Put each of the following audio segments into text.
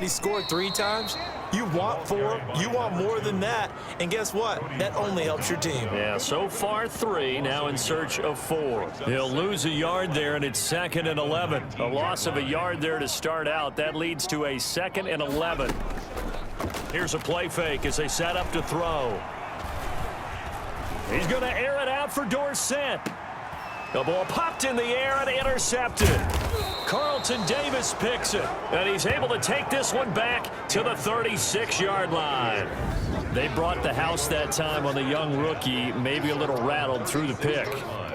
already scored 3 times. You want 4. You want more than that. And guess what? That only helps your team. Yeah, so far 3, now in search of 4. He'll lose a yard there, and it's 2nd and 11. A loss of a yard there to start out. That leads to a 2nd and 11. Here's a play fake as they set up to throw. He's going to air it out for Dorsett. The ball popped in the air and intercepted. Carlton Davis picks it, and he's able to take this one back to the 36-yard line. They brought the house that time on the young rookie, maybe a little rattled through the pick.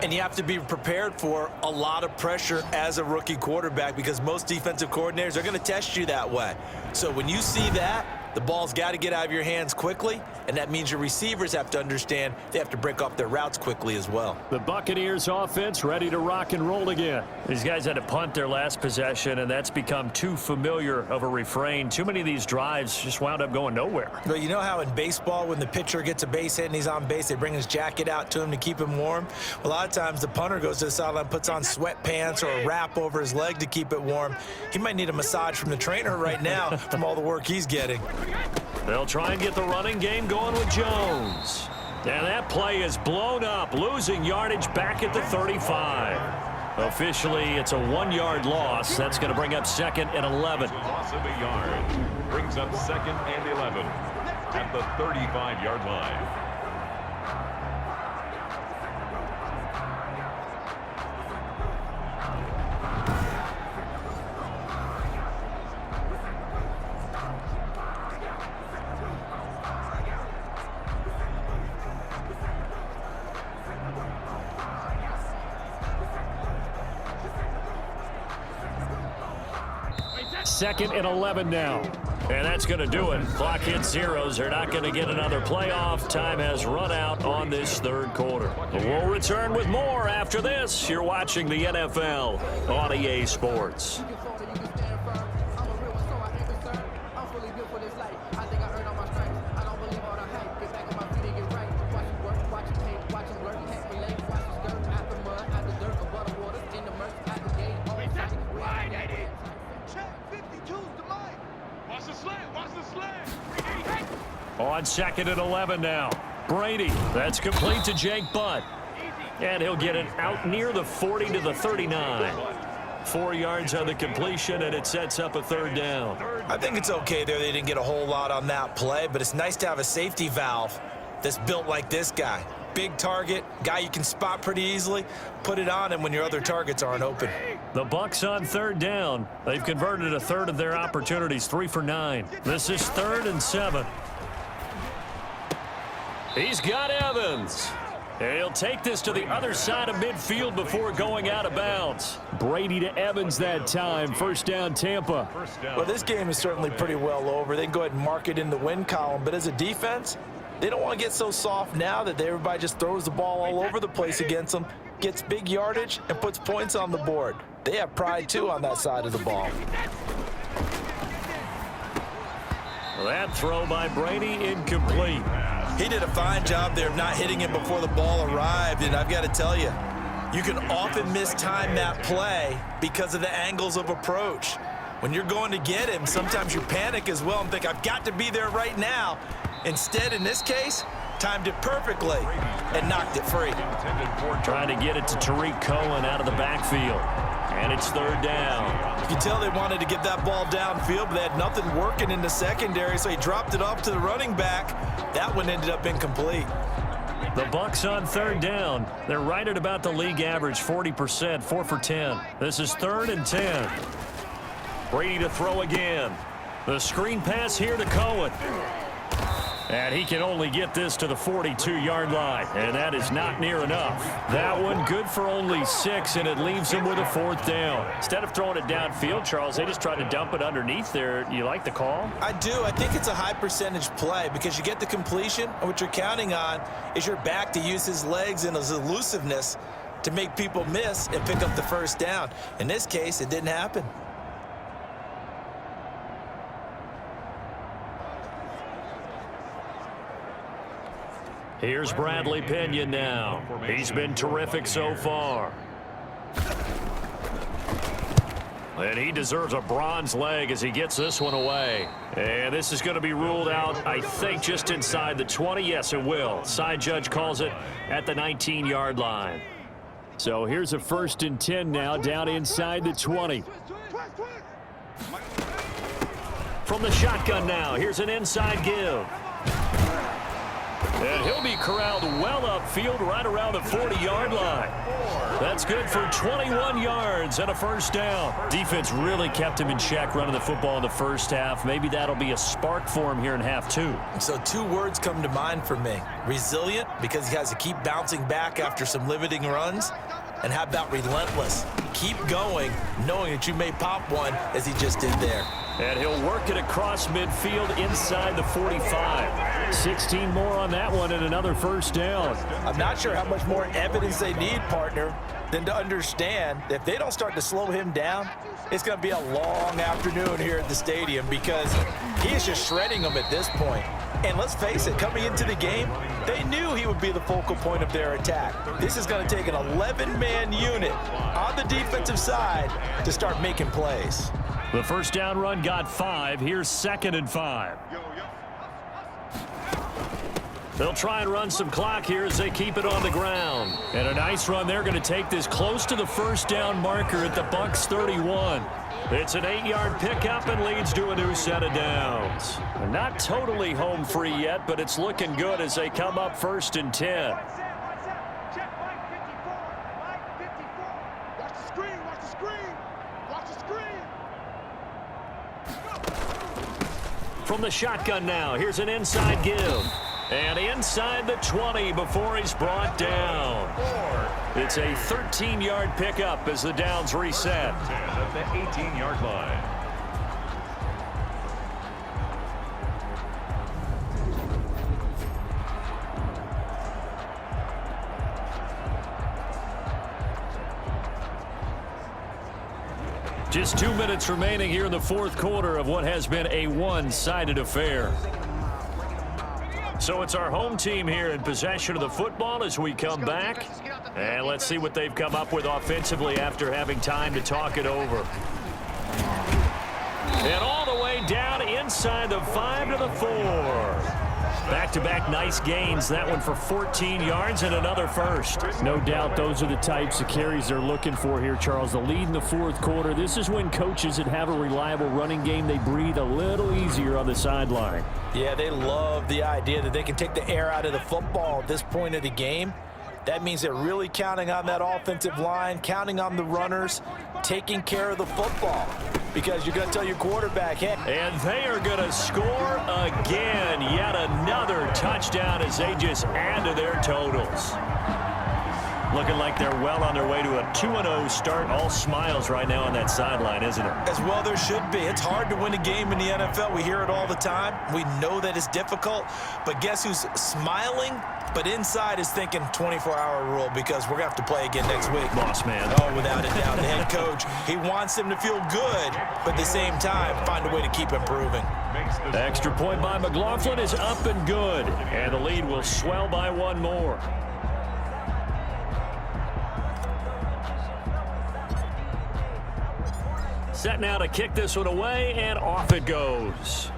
And you have to be prepared for a lot of pressure as a rookie quarterback because most defensive coordinators are going to test you that way. So when you see that, the ball's got to get out of your hands quickly, and that means your receivers have to understand they have to break off their routes quickly as well. The Buccaneers offense ready to rock and roll again. These guys had to punt their last possession, and that's become too familiar of a refrain. Too many of these drives just wound up going nowhere. But you know how in baseball when the pitcher gets a base hit and he's on base, they bring his jacket out to him to keep him warm? Well, a lot of times the punter goes to the sideline, puts on sweatpants or a wrap over his leg to keep it warm. He might need a massage from the trainer right now from all the work he's getting. They'll try and get the running game going with Jones. And that play is blown up, losing yardage back at the 35. Officially, it's a 1-yard loss. That's going to bring up 2nd and 11. Loss of a yard brings up 2nd and 11 at the 35-yard line. Second and 11 now. And that's going to do it. Clock hits zeros. They're not going to get another playoff. Time has run out on this 3rd quarter. We'll return with more after this. You're watching the NFL on EA Sports. On 2nd and 11 now. Brady, that's complete to Jake Butt. And he'll get it out near the 40 to the 39. 4 yards on the completion, and it sets up a 3rd down. I think it's okay there. They didn't get a whole lot on that play, but it's nice to have a safety valve that's built like this guy. Big target, guy you can spot pretty easily. Put it on him when your other targets aren't open. The Bucs on 3rd down. They've converted a 1/3 of their opportunities, 3 for 9. This is 3rd and 7. He's got Evans. And he'll take this to the other side of midfield before going out of bounds. Brady to Evans that time. 1st down, Tampa. Well, this game is certainly pretty well over. They can go ahead and mark it in the win column. But as a defense, they don't want to get so soft now that everybody just throws the ball all over the place against them, gets big yardage, and puts points on the board. They have pride, too, on that side of the ball. That throw by Brady incomplete. He did a fine job there of not hitting him before the ball arrived, and I've got to tell you, you can often mistime that play because of the angles of approach. When you're going to get him, sometimes you panic as well and think, I've got to be there right now. Instead, in this case, timed it perfectly and knocked it free. Trying to get it to Tariq Cohen out of the backfield. And it's 3rd down. You can tell they wanted to get that ball downfield, but they had nothing working in the secondary, so he dropped it off to the running back. That one ended up incomplete. The Bucs on 3rd down. They're right at about the league average, 40%, 4 for 10. This is 3rd and 10. Brady to throw again. The screen pass here to Cohen. And he can only get this to the 42-yard line, and that is not near enough. That one good for only 6, and it leaves him with a 4th down. Instead of throwing it downfield, Charles, they just tried to dump it underneath there. You like the call? I do. I think it's a high-percentage play because you get the completion, and what you're counting on is your back to use his legs and his elusiveness to make people miss and pick up the 1st down. In this case, it didn't happen. Here's Bradley Pinion now. He's been terrific so far. And he deserves a bronze leg as he gets this one away. And this is going to be ruled out, I think, just inside the 20. Yes, it will. Side judge calls it at the 19-yard line. So here's a 1st and 10 now, down inside the 20. From the shotgun now, here's an inside give. And he'll be corralled well upfield right around the 40-yard line. That's good for 21 yards and a 1st down. Defense really kept him in check running the football in the first half. Maybe that'll be a spark for him here in half 2. So 2 words come to mind for me. Resilient, because he has to keep bouncing back after some limiting runs. And how about relentless? Keep going, knowing that you may pop one as he just did there. And he'll work it across midfield inside the 45. 16 more on that one and another 1st down. I'm not sure how much more evidence they need, partner, than to understand that if they don't start to slow him down, it's going to be a long afternoon here at the stadium because he is just shredding them at this point. And let's face it, coming into the game, they knew he would be the focal point of their attack. This is going to take an 11-man unit on the defensive side to start making plays. The 1st down run got 5. Here's 2nd and 5. They'll try and run some clock here as they keep it on the ground. And a nice run. They're going to take this close to the 1st down marker at the Bucs 31. It's an 8-yard pickup and leads to a new set of downs. Not totally home free yet, but it's looking good as they come up 1st and 10. From the shotgun now, here's an inside give. And inside the 20 before he's brought down. It's a 13-yard pickup as the downs reset. At the 18-yard line. Just 2 minutes remaining here in the 4th quarter of what has been a one-sided affair. So it's our home team here in possession of the football as we come back. And let's see what they've come up with offensively after having time to talk it over. And all the way down inside the 5 to the 4. Back-to-back nice gains. That one for 14 yards and another 1st. No doubt those are the types of carries they're looking for here, Charles. The lead in the 4th quarter. This is when coaches that have a reliable running game, they breathe a little easier on the sideline. Yeah, they love the idea that they can take the air out of the football at this point of the game. That means they're really counting on that offensive line, counting on the runners, taking care of the football. Because you're going to tell your quarterback, hey. And they are going to score again. Yet another touchdown as they just add to their totals. Looking like they're well on their way to a 2-0 start. All smiles right now on that sideline, isn't it? As well there should be. It's hard to win a game in the NFL. We hear it all the time. We know that it's difficult. But guess who's smiling? But inside is thinking 24-hour rule because we're going to have to play again next week. Boss man. Oh, without a doubt. The head coach, he wants them to feel good, but at the same time, find a way to keep improving. Extra point by McLaughlin is up and good. And the lead will swell by 1 more. Set now to kick this one away, and off it goes.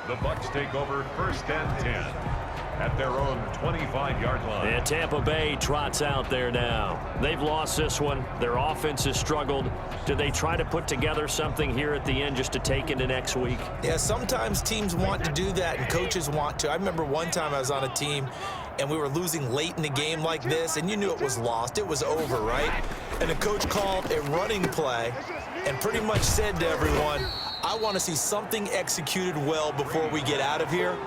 The Bucs take over 1st and 10 at their own 25-yard line. And Tampa Bay trots out there now. They've lost this one. Their offense has struggled. Do they try to put together something here at the end just to take into next week? Yeah, sometimes teams want to do that and coaches want to. I remember one time I was on a team and we were losing late in the game like this, and you knew it was lost. It was over, right? And the coach called a running play and pretty much said to everyone, I want to see something executed well before we get out of here.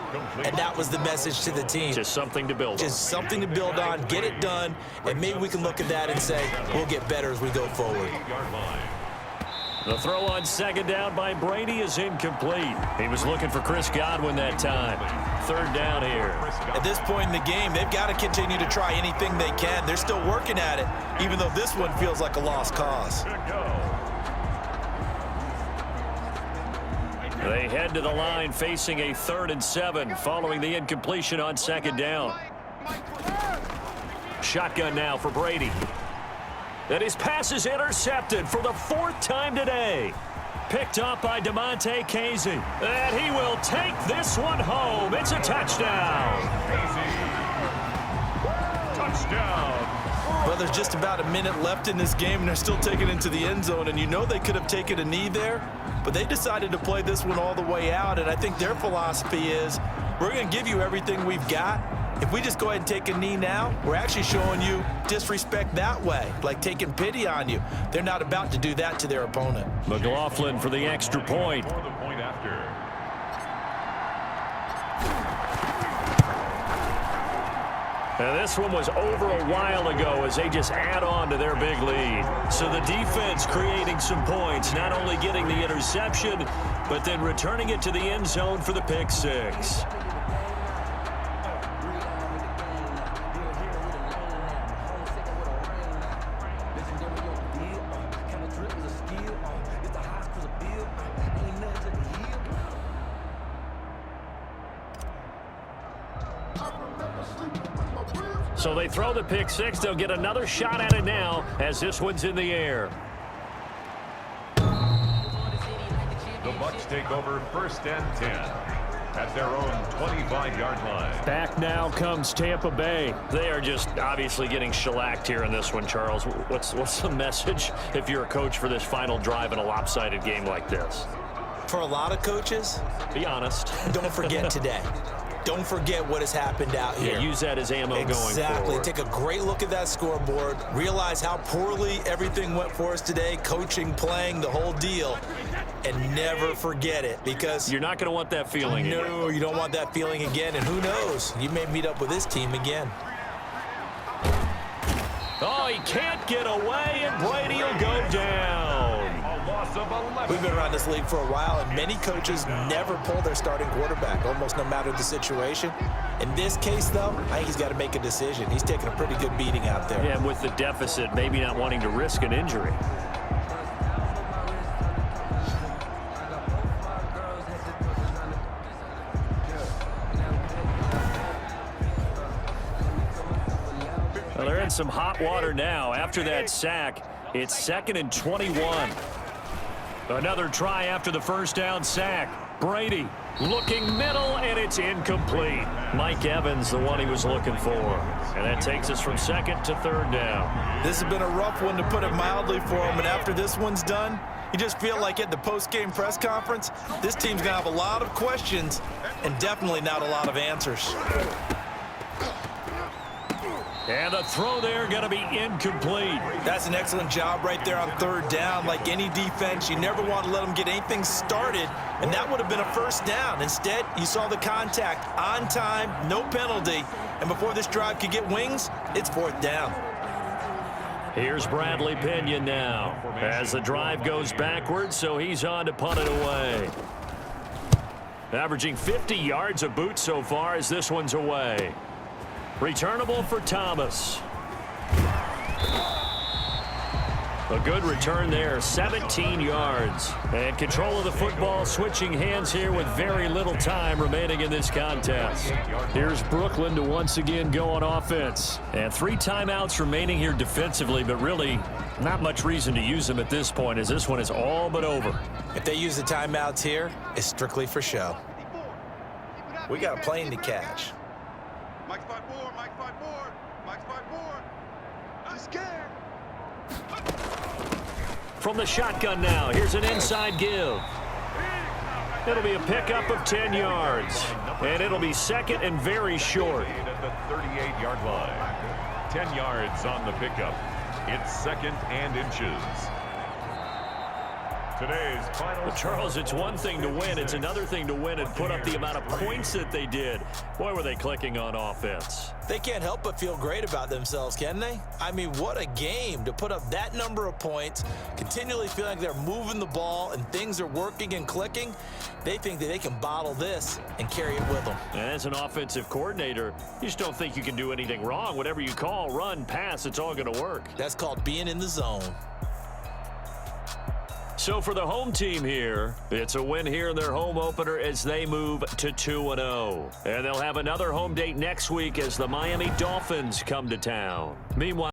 And that was the message to the team. Just something to build on. Just something to build on, get it done, and maybe we can look at that and say, we'll get better as we go forward. The throw on 2nd down by Brady is incomplete. He was looking for Chris Godwin that time. 3rd down here. At this point in the game, they've got to continue to try anything they can. They're still working at it, even though this one feels like a lost cause. They head to the line facing a 3rd and 7 following the incompletion on 2nd down. Shotgun now for Brady. And his pass is intercepted for the 4th time today. Picked up by DeMonte Casey. And he will take this one home. It's a touchdown. Touchdown. Well, there's just about a minute left in this game, and they're still taking it into the end zone. And you know they could have taken a knee there, but they decided to play this one all the way out. And I think their philosophy is, we're going to give you everything we've got. If we just go ahead and take a knee now, we're actually showing you disrespect that way, like taking pity on you. They're not about to do that to their opponent. McLaughlin for the extra point. For the point after. And this one was over a while ago as they just add on to their big lead. So the defense creating some points, not only getting the interception, but then returning it to the end zone for the pick six. So they throw the pick six. They'll get another shot at it now as this one's in the air. The Bucs take over 1st and 10 at their own 25-yard line. Back now comes Tampa Bay. They are just obviously getting shellacked here in this one, Charles. What's the message if you're a coach for this final drive in a lopsided game like this? For a lot of coaches, Be honest. don't forget today. Don't forget what has happened out here. Yeah, use that as ammo going forward. Exactly. Take a great look at that scoreboard. Realize how poorly everything went for us today, coaching, playing, the whole deal. And never forget it, because You're not going to want that feeling. no, you don't want that feeling again. And who knows? You may meet up with this team again. Oh, he can't get away, and Brady will go down. A loss of 11. We've been around this league for a while, and many coaches never pull their starting quarterback, almost no matter the situation. In this case, though, I think he's got to make a decision. He's taking a pretty good beating out there. Yeah, and with the deficit, maybe not wanting to risk an injury. Well, they're in some hot water now. After that sack, it's 2nd and 21. Another try after the first down sack. Brady looking middle, and it's incomplete. Mike Evans, the one he was looking for. And that takes us from 2nd to 3rd down. This has been a rough one, to put it mildly, for him. And after this one's done, you just feel like at the post-game press conference, this team's going to have a lot of questions and definitely not a lot of answers. And the throw there going to be incomplete. That's an excellent job right there on 3rd down. Like any defense, you never want to let them get anything started, and that would have been a 1st down. Instead, you saw the contact on time, no penalty, and before this drive could get wings, it's 4th down. Here's Bradley Pinion now as the drive goes backwards, so he's on to punt it away. Averaging 50 yards a boot so far as this one's away. Returnable for Thomas. A good return there, 17 yards. And control of the football switching hands here with very little time remaining in this contest. Here's Brooklyn to once again go on offense. And 3 timeouts remaining here defensively, but really not much reason to use them at this point, as this one is all but over. If they use the timeouts here, it's strictly for show. We got a plane to catch. Mike's 5-4, Mike's 5-4, Mike's 5-4. I'm scared. From the shotgun now, here's an inside give. It'll be a pickup of 10 yards. And it'll be 2nd and very short. At the 38-yard line. 10 yards on the pickup. It's 2nd and inches. Today's final. But Charles, it's one thing to win. It's another thing to win and put up the amount of points that they did. Boy, were they clicking on offense. They can't help but feel great about themselves, can they? I mean, what a game to put up that number of points, continually feeling like they're moving the ball and things are working and clicking. They think that they can bottle this and carry it with them. And as an offensive coordinator, you just don't think you can do anything wrong. Whatever you call, run, pass, it's all going to work. That's called being in the zone. So for the home team here, it's a win here in their home opener as they move to 2-0. And they'll have another home date next week as the Miami Dolphins come to town. Meanwhile,